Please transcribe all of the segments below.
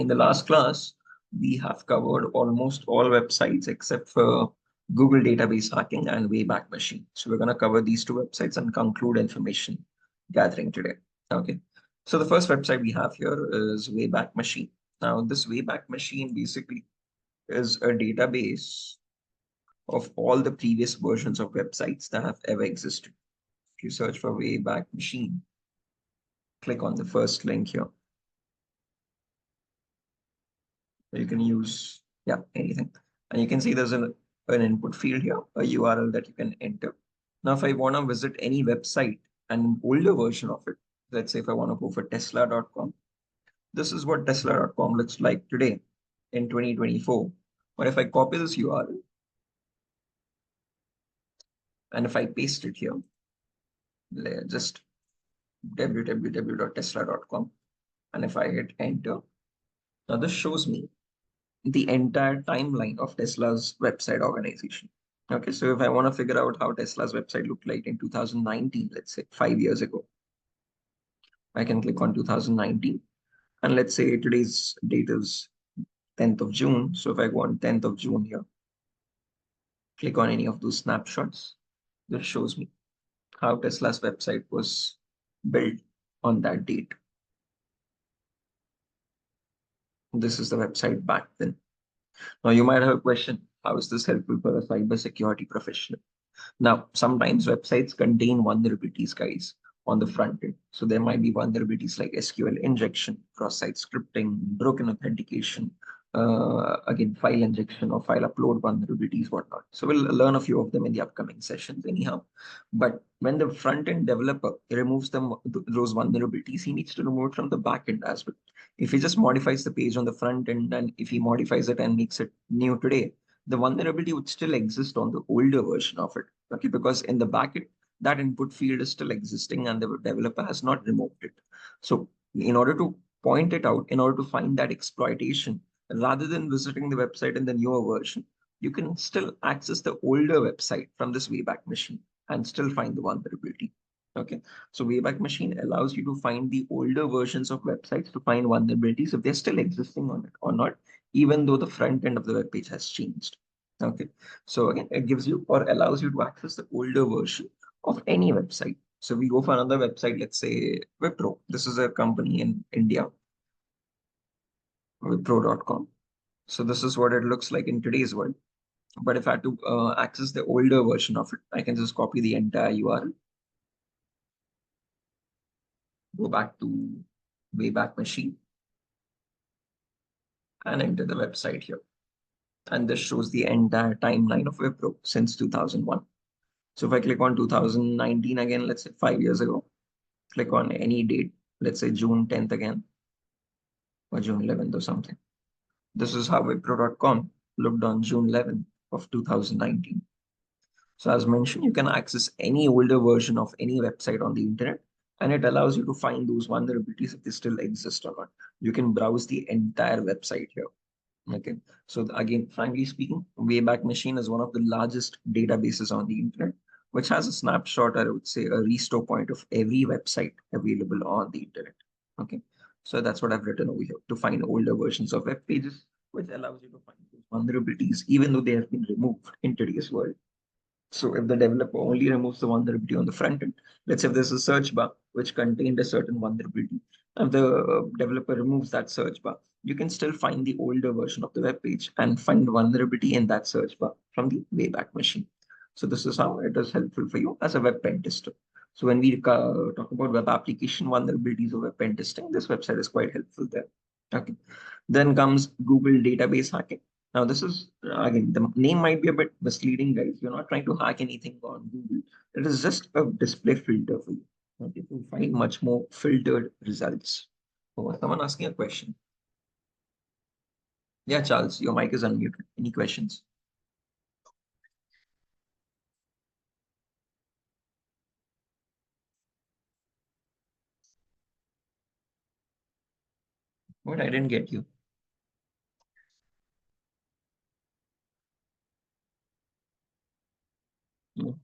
In the last class, we have covered almost all websites except for Google Database Hacking and Wayback Machine. So we're going to cover these two websites and conclude information gathering today. Okay. So the first website we have here is Wayback Machine. Now, this Wayback Machine basically is a database of all the previous versions of websites that have ever existed. If you search for Wayback Machine, click on the first link here. You can use, yeah, anything. And you can see there's an input field here, a URL that you can enter. Now, if I want to visit any website and an older version of it, let's say if I want to go for tesla.com, this is what tesla.com looks like today in 2024. But if I copy this URL and if I paste it here, just www.tesla.com, and if I hit enter, now this shows me the entire timeline of Tesla's website organization. Okay, so if I want to figure out how Tesla's website looked like in 2019, let's say 5 years ago, I can click on 2019. And let's say today's date is 10th of June. So if I go on 10th of June here, click on any of those snapshots, this shows me how Tesla's website was built on that date. This is the website back then. Now you might have a question, how is this helpful for a cybersecurity professional? Now, sometimes websites contain vulnerabilities, guys, on the front end. So there might be vulnerabilities like SQL injection, cross-site scripting, broken authentication, again, file injection or file upload vulnerabilities, whatnot. So we'll learn a few of them in the upcoming sessions anyhow. But when the front-end developer removes those vulnerabilities, he needs to remove it from the back end as well. If he just modifies the page on the front end and if he modifies it and makes it new today, the vulnerability would still exist on the older version of it. Okay, because in the backend, that input field is still existing and the developer has not removed it. So in order to point it out, in order to find that exploitation, rather than visiting the website in the newer version, you can still access the older website from this Wayback Machine and still find the vulnerability. Okay, so Wayback Machine allows you to find the older versions of websites to find vulnerabilities if they're still existing on it or not, even though the front end of the web page has changed. Okay, so again, it gives you or allows you to access the older version of any website. So we go for another website, let's say Wipro. This is a company in India, Wipro.com. So this is what it looks like in today's world. But if I had to access the older version of it, I can just copy the entire URL, go back to Wayback Machine, and enter the website here. And this shows the entire timeline of Wipro since 2001. So if I click on 2019 again, let's say 5 years ago, click on any date, let's say June 10th again, or June 11th or something. This is how Wipro.com looked on June 11th of 2019. So as mentioned, you can access any older version of any website on the internet, and it allows you to find those vulnerabilities if they still exist or not. You can browse the entire website here. Okay. So again, frankly speaking, Wayback Machine is one of the largest databases on the internet, which has a snapshot, or I would say a restore point of every website available on the internet. Okay. So that's what I've written over here to find older versions of web pages, which allows you to find those vulnerabilities, even though they have been removed in today's world. So if the developer only removes the vulnerability on the front end, let's say if there's a search bar which contained a certain vulnerability, if the developer removes that search bar, you can still find the older version of the web page and find vulnerability in that search bar from the Wayback Machine. So this is how it is helpful for you as a web pen tester. So when we talk about web application vulnerabilities or web pen testing, this website is quite helpful there. Okay. Then comes Google database hacking. Now, this is again, the name might be a bit misleading, guys. You're not trying to hack anything on Google. It is just a display filter for you. Okay, to find much more filtered results. Oh, someone asking a question. Yeah, Charles, your mic is unmuted. Any questions? What? I didn't get you. No.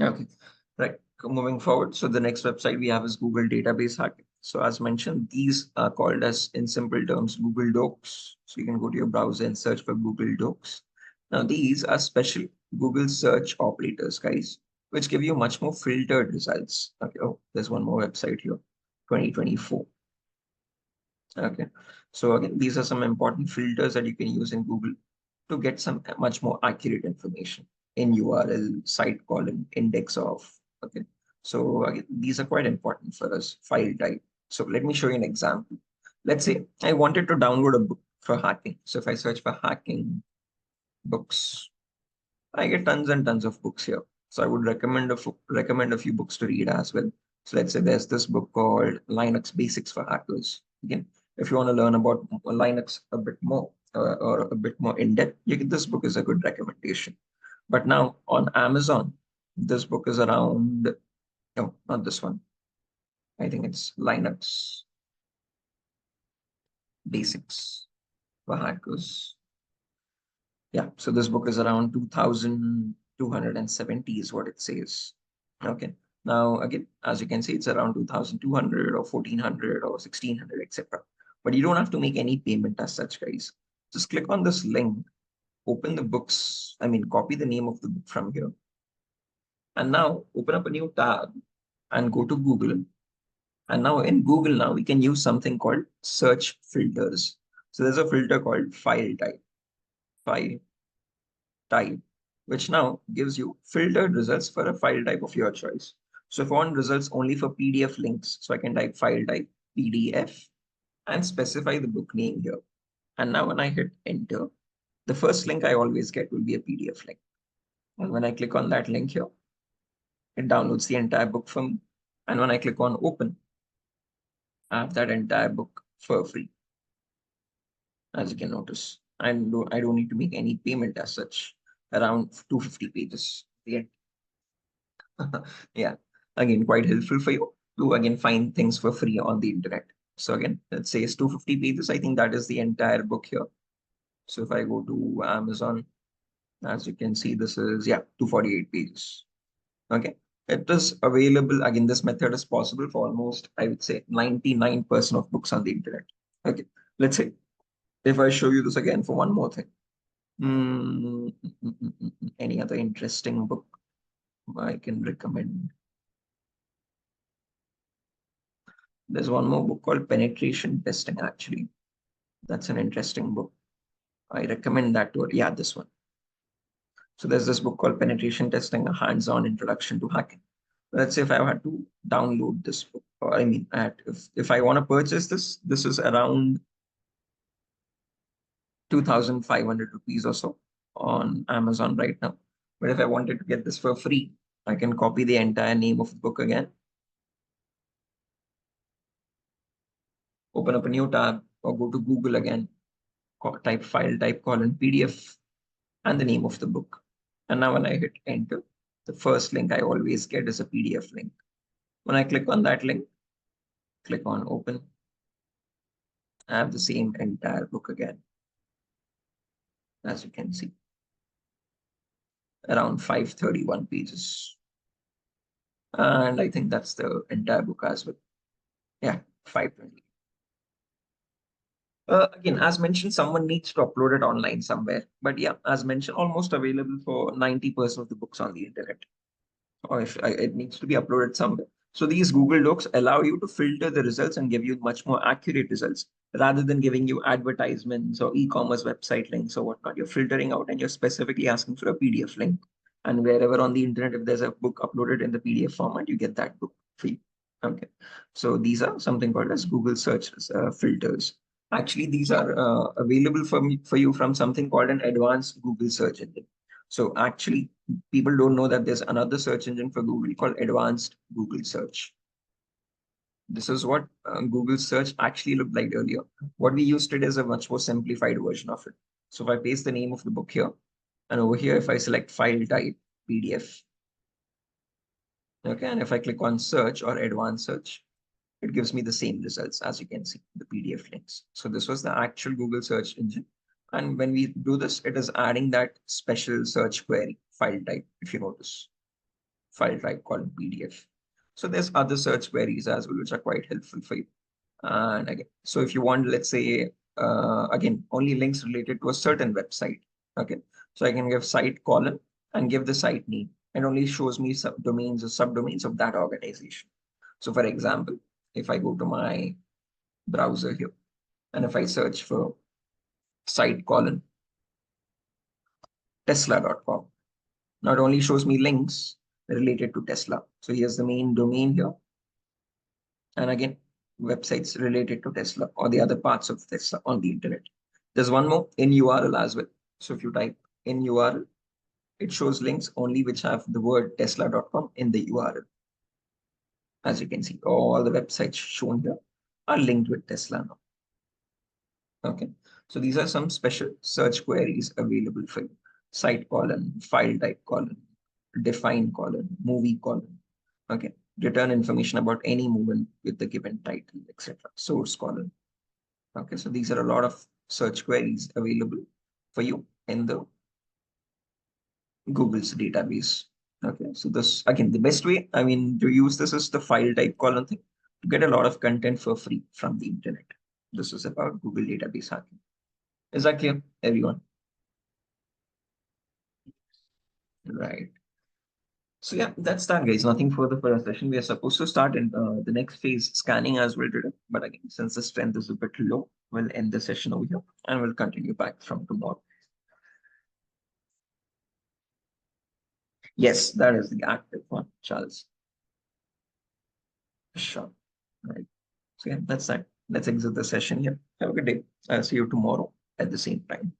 Okay. Right. Moving forward. So the next website we have is Google Database Hacking. So as mentioned, these are called as, in simple terms, Google Docs. So you can go to your browser and search for Google Docs. Now these are special Google search operators, guys, which give you much more filtered results. Okay. Oh, there's one more website here, 2024. Okay. So again, these are some important filters that you can use in Google to get some much more accurate information in URL, site column, index of. Okay. So again, these are quite important for us, file type. So let me show you an example. Let's say I wanted to download a book for hacking. So if I search for hacking books, I get tons and tons of books here. So I would recommend a few books to read as well. So let's say there's this book called Linux Basics for Hackers. Again, if you want to learn about Linux a bit more or a bit more in depth, this book is a good recommendation. But now on Amazon, this book is around, no, not this one. I think it's Linux Basics for Hackers. Yeah, so this book is around 2,270 is what it says. Okay. Now, again, as you can see, it's around 2,200 or 1,400 or 1,600, etc. But you don't have to make any payment as such, guys. Just click on this link, open the books, copy the name of the book from here. And now open up a new tab and go to Google. And now in Google, now we can use something called search filters. So there's a filter called file type, which now gives you filtered results for a file type of your choice. So if I want results only for PDF links, so I can type file type PDF and specify the book name here. And now when I hit enter, the first link I always get will be a PDF link. And when I click on that link here, it downloads the entire book for me. And when I click on open, I have that entire book for free. As you can notice, I don't need to make any payment as such, around 250 pages. The Yeah, again, quite helpful for you to again find things for free on the internet. So again, let's say it's 250 pages. I think that is the entire book here. So if I go to Amazon, as you can see, this is, yeah, 248 pages. Okay. It is available. Again, this method is possible for almost, I would say, 99% of books on the internet. Okay. Let's say if I show you this again for one more thing. Any other interesting book I can recommend? There's one more book called Penetration Testing, actually. That's an interesting book. I recommend that to, yeah, this one. So there's this book called Penetration Testing, a hands-on introduction to hacking. Let's say if I had to download this book, or if I want to purchase this is around 2,500 rupees or so on Amazon right now. But if I wanted to get this for free, I can copy the entire name of the book again, open up a new tab, or go to Google again, type file type colon PDF and the name of the book. And now when I hit enter, the first link I always get is a PDF link. When I click on that link, click on open, I have the same entire book again, as you can see, around 531 pages. And I think that's the entire book as well. Yeah, 520. Again, as mentioned, someone needs to upload it online somewhere. But yeah, as mentioned, almost available for 90% of the books on the internet. Or if it needs to be uploaded somewhere. So these Google Docs allow you to filter the results and give you much more accurate results rather than giving you advertisements or e-commerce website links or whatnot. You're filtering out and you're specifically asking for a PDF link. And wherever on the internet, if there's a book uploaded in the PDF format, you get that book free. Okay. So these are something called as Google search filters. Actually, these are available for you from something called an advanced Google search engine. So actually, people don't know that there's another search engine for Google called Advanced Google Search. This is what Google Search actually looked like earlier. What we used today is a much more simplified version of it. So if I paste the name of the book here, and over here, if I select file type PDF, okay, and if I click on search or advanced search, it gives me the same results as you can see, the PDF links. So this was the actual Google search engine. And when we do this, it is adding that special search query file type, if you notice. file type called PDF. So there's other search queries as well, which are quite helpful for you. And again, so if you want, let's say, again, only links related to a certain website. Okay. So I can give site colon and give the site name. It only shows me subdomains or subdomains of that organization. So for example, if I go to my browser here and if I search for site colon tesla.com, not only shows me links related to Tesla. So here's the main domain here. And again, websites related to Tesla or the other parts of Tesla on the internet. There's one more in URL as well. So if you type in URL, it shows links only which have the word tesla.com in the URL. As you can see, all the websites shown here are linked with Tesla now. Okay, so these are some special search queries available for you. Site colon, file type colon, define colon, movie colon. Okay, return information about any movement with the given title, etc. Source colon. Okay, so these are a lot of search queries available for you in the Google's database. Okay, so this again, the best way, I mean, to use this is the file type colon thing to get a lot of content for free from the internet. This is about Google database hacking. Is that clear, everyone? Right. So yeah, that's that, guys. Nothing further for our session. We are supposed to start in the next phase, scanning as well today. But again, since the strength is a bit low, we'll end the session over here and we'll continue back from tomorrow. Yes, that is the active one, Charles. Sure. Right. So yeah, that's that. Let's exit the session here. Have a good day. I'll see you tomorrow at the same time.